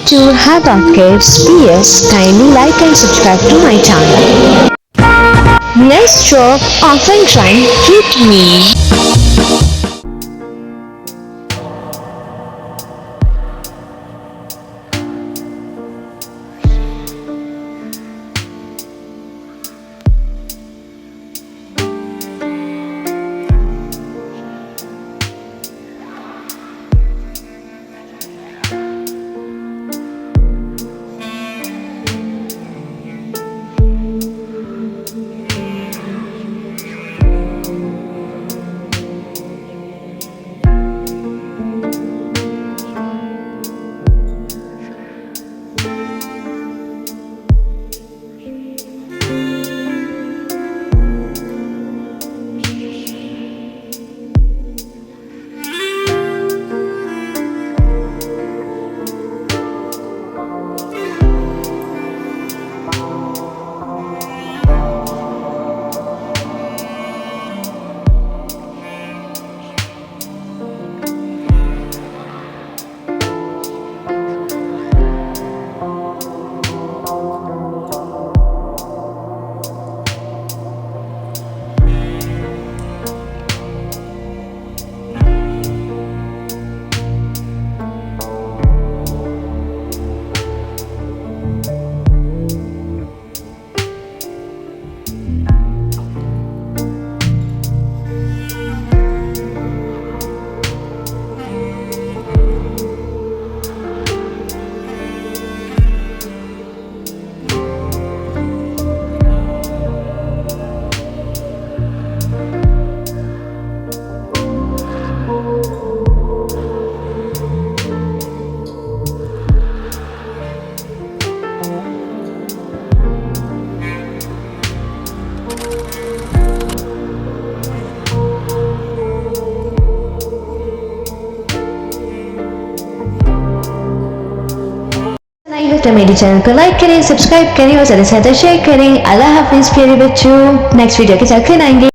to Havoc Kids. PS, kindly like and subscribe to my channel. Nice job often trying hit me. तो मेरे channel को like करें, subscribe करें और ज़्यादा से ज़्यादा शेयर करें। अल्लाह हाफिज़ प्यारे बच्चों। नेक्स्ट वीडियो के साथ फिर आएंगे।